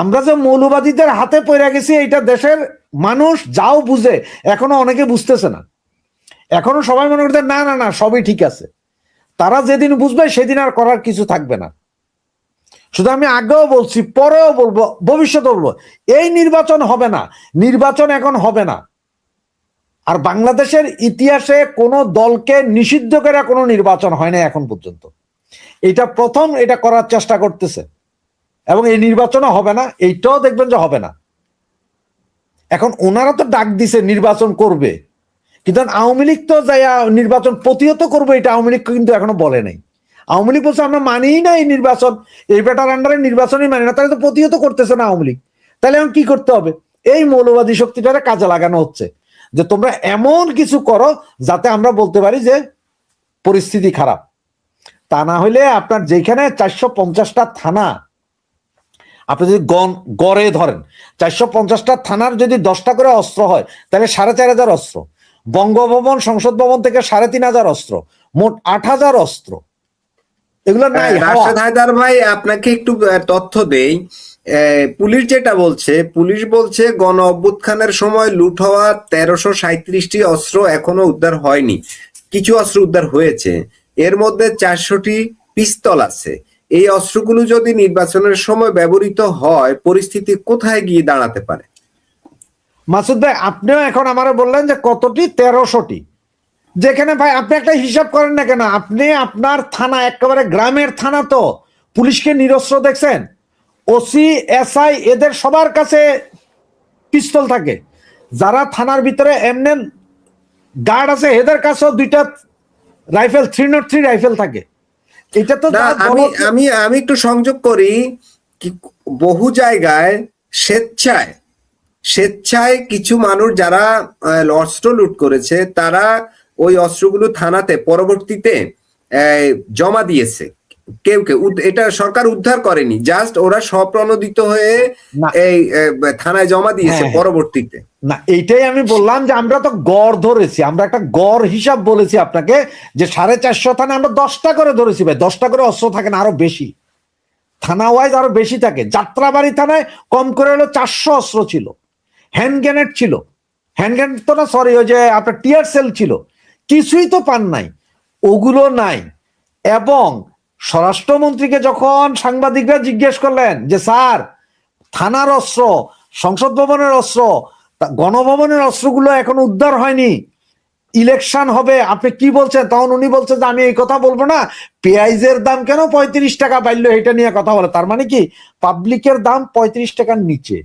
আমরা যে মৌলবাদীদের হাতে পড়ে গেছি, এটা দেশের মানুষ যাও বুঝে, এখনো অনেকে বুঝতেছে না। এখনো সবাই মনে করতে না না না সবই ঠিক আছে। তারা যেদিন বুঝবে সেদিন আর করার কিছু থাকবে না। শুধু আমি আগেও বলছি, পরেও বলবো, ভবিষ্যতে বলবো, এই নির্বাচন হবে না, নির্বাচন এখন হবে না। আর বাংলাদেশের ইতিহাসে কোনো দলকে নিষিদ্ধ করে কোনো নির্বাচন হয় না এখন পর্যন্ত। এটা প্রথম এটা করার চেষ্টা করতেছে, এবং এই নির্বাচনও হবে না, এইটাও দেখবেন যে হবে না। এখন ওনারা তো ডাক দিছে নির্বাচন করবে, কিন্তু আওয়ামী লীগ তো যাই নির্বাচন প্রতিহত করবে, এটা আওয়ামী লীগ কিন্তু এখনো বলে নাই। আওয়ামী লীগ বলছে আমরা মানিই না এই নির্বাচন, এই বেটার আন্ডারে নির্বাচনই মানি না, তাহলে তো প্রতিহত করতেছে না আওয়ামী লীগ। তাহলে এখন কি করতে হবে? এই মৌলবাদী শক্তিটারে কাজে লাগানো হচ্ছে, যে তোমরা এমন কিছু করো যাতে আমরা বলতে পারি যে পরিস্থিতি খারাপ। তা না হলে আপনার যেখানে 450টা থানা, আপনি যদি গড়ে ধরেন 450টা থানার যদি 10টা করে অস্ত্র হয়, তাহলে 4500 অস্ত্র। বঙ্গভবন, সংসদ ভবন থেকে 3500 অস্ত্র, মোট 8000 অস্ত্র। এগুলো নাই। রাশেদ হায়দার ভাই, আপনাকে একটু তথ্য দেই। পুলিশ যেটা বলছে, পুলিশ বলছে গণ অভ্যুত্থানের সময় লুট হওয়া 1337টি অস্ত্র এখনো উদ্ধার হয়নি। কিছু অস্ত্র উদ্ধার হয়েছে, এর মধ্যে 400টি পিস্তল আছে। এই অস্ত্রগুলো যদি নির্বাচনের সময় ব্যবহৃত হয়, পরিস্থিতি কোথায় গিয়ে দাঁড়াতে পারে? মাসুদ ভাই, আপনিও এখন আমারে বললেন যে কতটি? 1300টি। যেখানে ভাই আপনি একটা হিসাব করেন না কেন, আপনি আপনার থানা একেবারে গ্রামের থানা, তো পুলিশকে নিরস্ত্র দেখছেন? ওসি, এসআই এদের সবার কাছে পিস্তল থাকে। যারা থানার ভিতরে এমনি গার্ড আছে এদের কাছেও 2টা রাইফেল, 303 রাইফেল থাকে। এটা তো আমি আমি আমি একটু সংযোগ করি কি, বহু জায়গায় স্বেচ্ছায় স্বেচ্ছায় কিছু মানুষ যারা অস্ত্র লুট করেছে, তারা ওই অস্ত্রগুলো থানাতে পরবর্তীতে জমা দিয়েছে। কেউ কেউ, এটা সরকার উদ্ধার করেনি, জাস্ট ওরা স্বপ্রণোদিত হয়ে এই থানায় জমা দিয়েছে পরবর্তীতে। না, এইটাই আমি বললাম যে আমরা তো গড় ধরেছি, আমরা একটা গড় হিসাব বলেছি আপনাকে, যে 450 থানায় আমরা 10টা করে ধরেছি। ভাই 10টা করে অস্ত্র থাকে না, আরো বেশি, থানা ওয়াইজ আরো বেশি থাকে। যাত্রাবাড়ি থানায় কম করে হলো 400 অস্ত্র ছিল, হ্যান্ড গ্রেনেড ছিল, হ্যান্ড গ্রেনেড তো না, সরি, ওই যে আপনার টিয়ার সেল ছিল। কিছুই তো পান নাই, ওগুলো নাই। এবং স্বরাষ্ট্রমন্ত্রীকে যখন সাংবাদিকরা জিজ্ঞেস করলেন যে স্যার, থানার অস্ত্র, সংসদ ভবনের অস্ত্র, গণভবনের অস্ত্রগুলো এখন উদ্ধার হয়নি, ইলেকশন হবে, আপনি কি বলছেন? তখন উনি বলছেন যে আমি এই কথা বলবো না, পেঁয়াজের দাম কেন 35 টাকা বাড়লো এটা নিয়ে কথা বলে। তার মানে কি, পাবলিকের দাম 35 টাকার নিচে।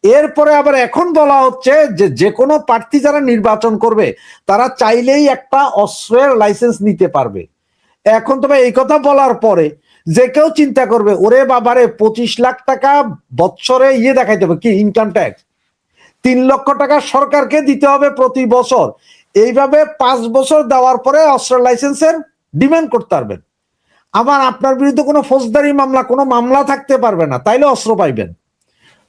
এরপরে আবার এখন বলা হচ্ছে যে যে কোনো প্রার্থী যারা নির্বাচন করবে তারা চাইলেই একটা অস্ত্রের লাইসেন্স নিতে পারবে। এখন তবে এই কথা বলার পরে যে কেউ চিন্তা করবে, ওরে বাবারে, 25 লাখ টাকা বছরে দেখাইতে হবে কি, ইনকাম ট্যাক্স 3 লক্ষ টাকা সরকারকে দিতে হবে প্রতি বছর। এইভাবে 5 বছর দেওয়ার পরে অস্ত্রের লাইসেন্সের ডিমান্ড করতে পারবেন। আবার আপনার বিরুদ্ধে কোনো ফৌজদারি মামলা, কোনো মামলা থাকতে পারবে না, তাইলে অস্ত্র পাইবেন।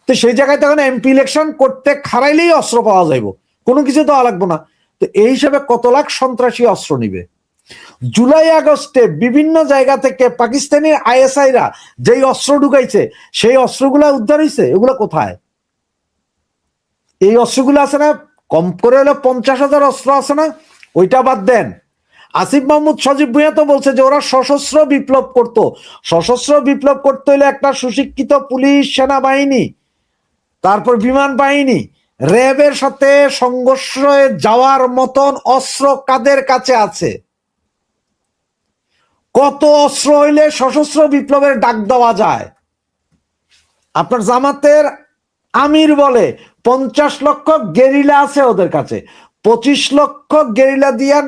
তো সেই জায়গায় তখন এমপি ইলেকশন করতে খারাইলেই অস্ত্র পাওয়া যাইব, কোনো কিছু দেওয়া লাগবে না। তো এই হিসাবে কত লাখ সন্ত্রাসী অস্ত্র নিবে? জুলাই আগস্টে বিভিন্ন জায়গা থেকে পাকিস্তানি আইএসআইরা যেই অস্ত্র ঢুকাইছে, সেই অস্ত্রগুলা উদ্ধার হয়েছে, এগুলো কোথায়? এই অস্ত্রগুলো আছে না, কম করে হলো 50,000 অস্ত্র আছে না, ওইটা বাদ দেন। আসিফ মাহমুদ সজীব ভুঁইয়া তো বলছে যে ওরা সশস্ত্র বিপ্লব করত। সশস্ত্র বিপ্লব করতে হলে একটা সুশিক্ষিত পুলিশ, সেনাবাহিনী, তারপর বিমান বাহিনী, র্যাবের সাথে সংঘর্ষে যাওয়ার মতন অস্ত্র কাদের কাছে আছে? কত অস্ত্র হইলে সশস্ত্র বিপ্লবের ডাক দেওয়া যায়? আপনার জামাতের আমির বলে 50 লক্ষ গেরিলা আছে ওদের কাছে, 25 লক্ষ গেরিলা দিয়া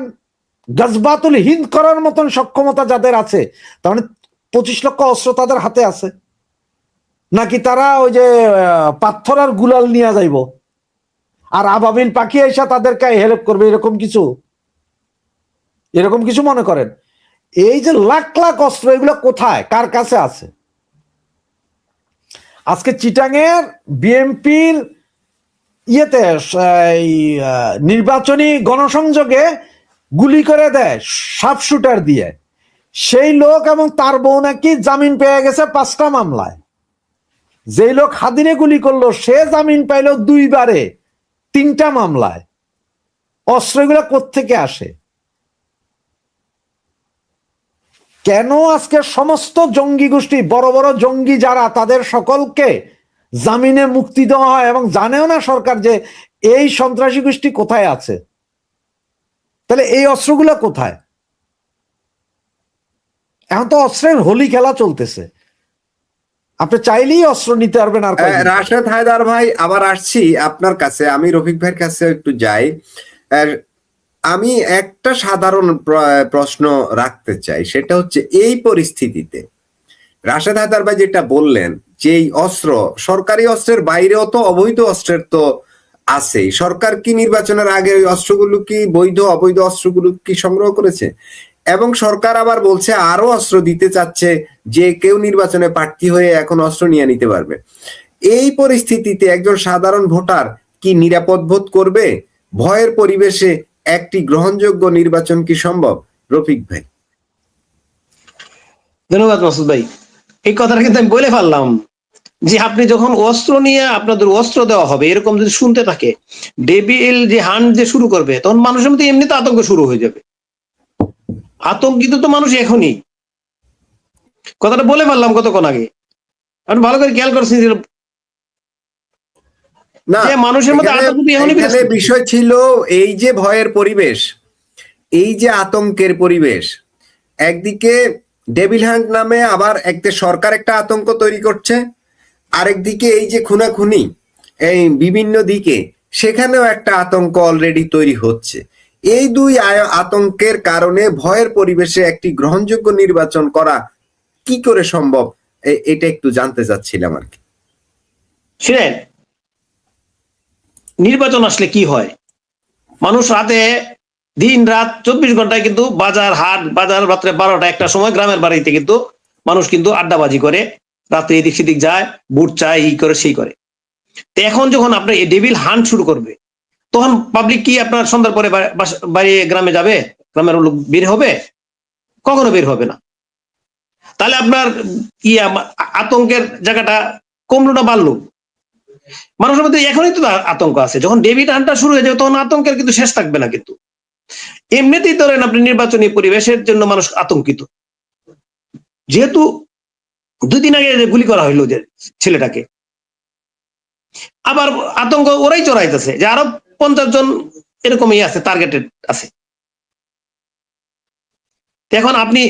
গজবাতুল হিন্দ করার মতন সক্ষমতা যাদের আছে, তার মানে 25 লক্ষ অস্ত্র তাদের হাতে আছে। নাকি তারা ওই যে পাথর আর গুলাল নিয়ে যাইব, আর আবাবিল পাখি এসে তাদেরকে হেল্প করবে, এরকম কিছু, এরকম কিছু মনে করেন? এই যে লাখ লাখ অস্ত্র, এগুলো কোথায়, কার কাছে আছে? আজকে চিটাঙের বিএনপির নির্বাচনী গণসংযোগে গুলি করে দেয় শার্প শুটার দিয়ে সেই লোক, এবং তার বউ নাকি জামিন পেয়ে গেছে 5টা মামলায়। যে লোক হাদিনে গুলি করলো সে জামিন পাইলো 2 বারে 3টা মামলায়। অস্ত্রগুলো কোত্থেকে আসে? কেন আজকে সমস্ত জঙ্গি গোষ্ঠী, বড় বড় জঙ্গি যারা, তাদের সকলকে জামিনে মুক্তি দেওয়া হয় এবং জানেও না সরকার যে এই সন্ত্রাসী গোষ্ঠী কোথায় আছে? তাহলে এই অস্ত্রগুলো কোথায়? এখন তো অস্ত্রের হোলি খেলা চলতেছে, আপনি চাইলেই অস্ত্র নিতে পারবেন। আর রাশেদ হায়দার ভাই, আবার আসছি আপনার কাছে, আমি রফিক ভাইয়ের কাছে একটু যাই। আমি একটা সাধারণ প্রশ্ন রাখতে চাই, সেটা হচ্ছে এই পরিস্থিতিতে রাশেদ হায়দার ভাই যেটা বললেন যে এই অস্ত্র সরকারি অস্ত্রের বাইরেও তো অবৈধ অস্ত্রের তো আছেই, সরকার কি নির্বাচনের আগে ওই অস্ত্রগুলো কি বৈধ অবৈধ অস্ত্রগুলো কি সংগ্রহ করেছে? এবং সরকার আবার বলছে আরো অস্ত্র দিতে চাচ্ছে, যে কেউ নির্বাচনে প্রার্থী হয়ে এখন অস্ত্র নিয়ে নিতে পারবে। এই পরিস্থিতিতে একজন সাধারণ ভোটার কি নিরাপদ বোধ করবে? ভয়ের পরিবেশে একটি গ্রহণযোগ্য নির্বাচন কি সম্ভব? রফিক ভাই। ধন্যবাদ মাসুদ ভাই। এই কথাটা কিন্তু আমি বলে ফেললাম যে আপনি যখন অস্ত্র নিয়ে আপনাদের অস্ত্র দেওয়া হবে এরকম যদি শুনতে থাকে, ডেভিল যে হান্ট যে শুরু করবে, তখন মানুষের মধ্যে এমনিতে আতঙ্ক শুরু হয়ে যাবে। আতঙ্কিত তো মানুষ এখনই, কথাটা বলে ফেললাম কতক্ষণ আগে, আপনি ভালো করে খেয়াল করছেন না, যে মানুষের মধ্যে আতঙ্ক এখনই বিষয় ছিল এই যে ভয়ের পরিবেশ, এই যে আতঙ্কের পরিবেশ। একদিকে ডেভিল হান্ট নামে আবার একদিকে সরকার একটা আতঙ্ক তৈরি করছে, আরেকদিকে এই যে খুনাখুনি এই বিভিন্ন দিকে, সেখানেও একটা আতঙ্ক অলরেডি তৈরি হচ্ছে। এই দুই আতঙ্কের কারণে ভয়ের পরিবেশে একটি গ্রহণযোগ্য নির্বাচন করা কি করে সম্ভব, এটা একটু জানতে চাচ্ছিলাম আর কি। শুনেন, নির্বাচন আসলে কি হয়, মানুষ রাতে দিন রাত 24 ঘন্টায় কিন্তু বাজার হাট, বাজার রাত্রে 12টা 1টার সময় গ্রামের বাড়িতে কিন্তু মানুষ কিন্তু আড্ডাবাজি করে, রাত্রে এদিক সেদিক যায়, বুট চায়, এই করে সেই করে। তো এখন যখন আপনার এই ডেভিল হান্ট শুরু করবে, তখন পাবলিক কি আপনার সন্ধ্যার পরে বাইরে গ্রামে যাবে? গ্রামের লোক বের হবে? কখনো বের হবে না। তাহলে আপনার আতঙ্কের জায়গাটা কমলো না বাড়লো? মানুষের মধ্যে এখনই তো আতঙ্ক আছে, যখন ডেভিড হান্টটা শুরু হয়ে যাবে তখন আতঙ্কের কিন্তু শেষ থাকবে না। কিন্তু এমনিতেই ধরেন আপনি নির্বাচনী পরিবেশের জন্য মানুষ আতঙ্কিত, যেহেতু 2 দিন আগে গুলি করা হইলো যে ছেলেটাকে, আবার আতঙ্ক ওরাই চড়াইতেছে যে আরো 50 জন এরকমই আছে, টার্গেটেড আছে। এখন আপনি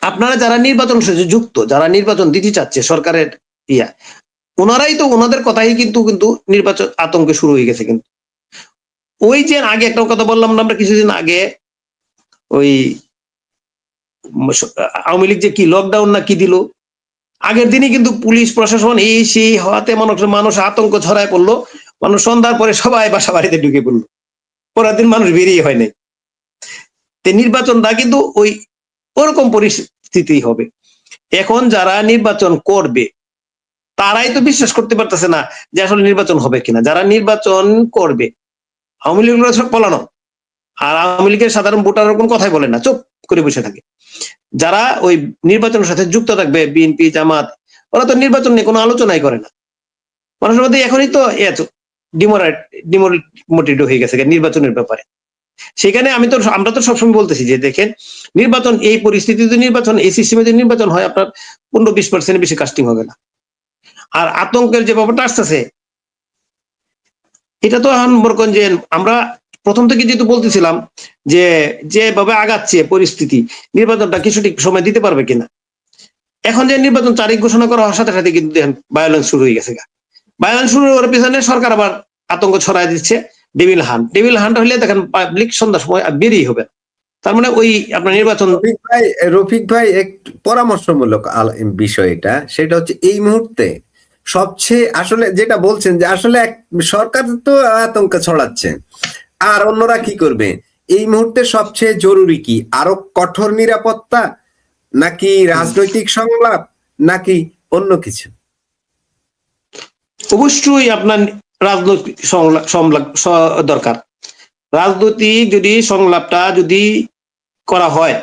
আপনারা যারা নির্বাচন সাথে যুক্ত, যারা নির্বাচন দিতে চাচ্ছে সরকারের ওনারাই তো, ওনাদের কথাই কিন্তু নির্বাচন আতঙ্কে শুরু হয়ে গেছে। কিন্তু ওই যে আগে একটা কথা বললাম না আমরা কিছুদিন আগে, ওই আওয়ামী লীগ যে কি লকডাউন না কি দিল, আগের দিনই কিন্তু পুলিশ প্রশাসন এই সেই হওয়াতে মানুষ আতঙ্ক ছড়ায় পড়লো, মানুষ সন্ধ্যার পরে সবাই বাসা বাড়িতে ঢুকে পড়লো, পরের দিন মানুষ বেরিয়ে হয় নাই। নির্বাচনটা কিন্তু ওরকম পরিস্থিতি হবে। এখন যারা নির্বাচন করবে তারাই তো বিশ্বাস করতে পারতেছে না যে আসলে নির্বাচন হবে কিনা। যারা নির্বাচন করবে, আওয়ামী লীগ সব পলানো, আর আওয়ামী লীগের সাধারণ ভোটারের কোনো কথাই বলে না, চুপ করে বসে থাকে। যারা ওই নির্বাচনের সাথে যুক্ত থাকবে, বিএনপি জামাত, ওরা তো নির্বাচন নিয়ে কোনো আলোচনাই করে না। মানুষের মধ্যে এখনই তো ডিমোটিভেটেড হয়ে গেছে নির্বাচনের ব্যাপারে। সেখানে আমরা তো সবসময় বলতেছি যে দেখেন, নির্বাচন এই পরিস্থিতিতে, নির্বাচন এই সিস্টেমে যদি নির্বাচন হয়, আপনার 15-20% বেশি কাস্টিং হবে না। আর আতঙ্কের যে ব্যাপারটা আসতেছে, এটা তো এখন মনে করেন যে আমরা প্রথম থেকে যেহেতু বলতেছিলাম যে যেভাবে আগাচ্ছে পরিস্থিতি, নির্বাচনটা কিছুটি সময় দিতে পারবে কিনা। এখন যে নির্বাচন তারিখ ঘোষণা করা হওয়ার সাথে সাথে কিন্তু দেখেন ভায়োলেন্স শুরু হয়ে গেছে। ভায়োলেন্স শুরু হওয়ার পিছনে সরকার আবার আতঙ্ক ছড়াই দিচ্ছে। ডেভিল হান্ট হলে দেখেন পাবলিক সন্ধ্যার সময় বেরিয়ে হবে। তার মানে ওই আপনার নির্বাচন। রফিক ভাই একটু পরামর্শমূলক বিষয় এটা, সেটা হচ্ছে এই মুহূর্তে সবচেয়ে আসলে যেটা বলছেন যে আসলে সরকার তো আতঙ্ক ছড়াচ্ছে, আর অন্যরা কি করবে? এই মুহূর্তে সবচেয়ে জরুরি কি? আরো কঠোর নিরাপত্তা, নাকি রাজনৈতিক সংলাপ, নাকি অন্য কিছু? অবশ্যই আপনার রাজনৈতিক সংলাপ দরকার। রাজনৈতিক যদি সংলাপটা যদি করা হয়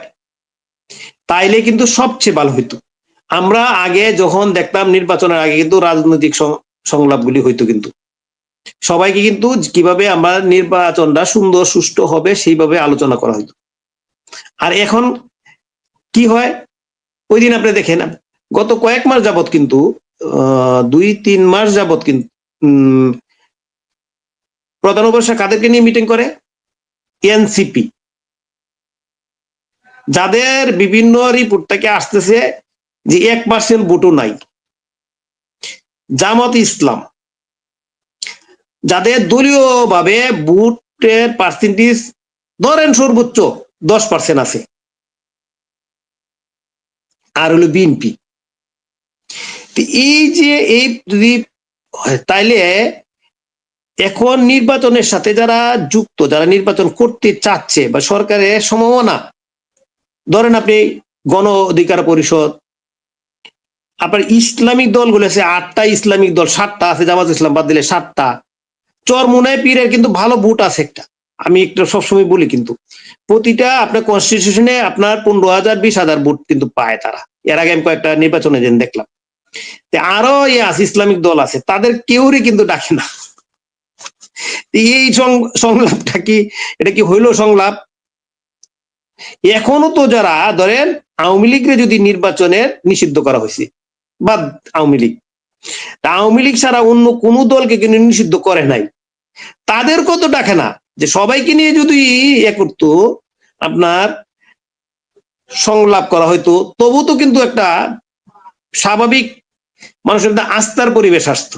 তাইলে কিন্তু সবচেয়ে ভালো হইতো। আমরা আগে যখন দেখতাম নির্বাচনের আগে কিন্তু রাজনৈতিক সংলাপগুলি হইতো, কিন্তু সবাইকে কিন্তু কিভাবে আমরা নির্বাচনটা সুন্দর সুষ্ঠু হবে সেইভাবে আলোচনা করা হইতো। আর এখন কি হয়, ওই দিন আপনি দেখেন গত কয়েক মাস যাবত কিন্তু 2-3 মাস যাবত কিন্তু প্রধান উপদেষ্টা কাদেরকে নিয়ে মিটিং করে? এনসিপি, যাদের বিভিন্ন রিপোর্ট থেকে আসতেছে যে 1% ভোটও নাই। জামাত ইসলাম, যাদের দলীয় ভাবে ভোটের পার্সেন্টেজ ধরেন সর্বোচ্চ 10% আছে। আর হলো বিএনপি। এই যে এই যদি তাইলে এখন নির্বাচনের সাথে যারা যুক্ত, যারা নির্বাচন করতে চাচ্ছে বা সরকারের সম্ভাবনা, ধরেন আপনি গণ অধিকার পরিষদ, আপনার ইসলামিক দলগুলো আছে 8টা ইসলামিক দল, 7টা আছে জামাত ইসলাম বাদ দিলে 7টা। চরমুনায় পীরের কিন্তু ভালো ভোট আছে একটা, আমি একটা সবসময় বলি, কিন্তু প্রতিটা আপনার কনস্টিটিউশনে আপনার 15,000 20,000 ভোট কিন্তু পায় তারা। এর আগে আমি কয়েকটা নির্বাচনে যেন দেখলাম। আরো আছে ইসলামিক দল আছে, তাদের কেউরই কিন্তু ডাকে না। এই সংলাপটা কি, এটা কি হইলো সংলাপ? এখনো তো যারা ধরেন আওয়ামী লীগরে যদি নির্বাচনের নিষিদ্ধ করা হয়েছে, বা আওয়ামী লীগ ছাড়া অন্য কোন দলকে কিন্তু নিষিদ্ধ করে নাই, তাদের কত ডাকে না যে সবাইকে নিয়ে যদি করতো আপনার সংলাপ করা হয়তো, তবু তো কিন্তু একটা স্বাভাবিক মানুষের একটা আস্থার পরিবেশ আসতো।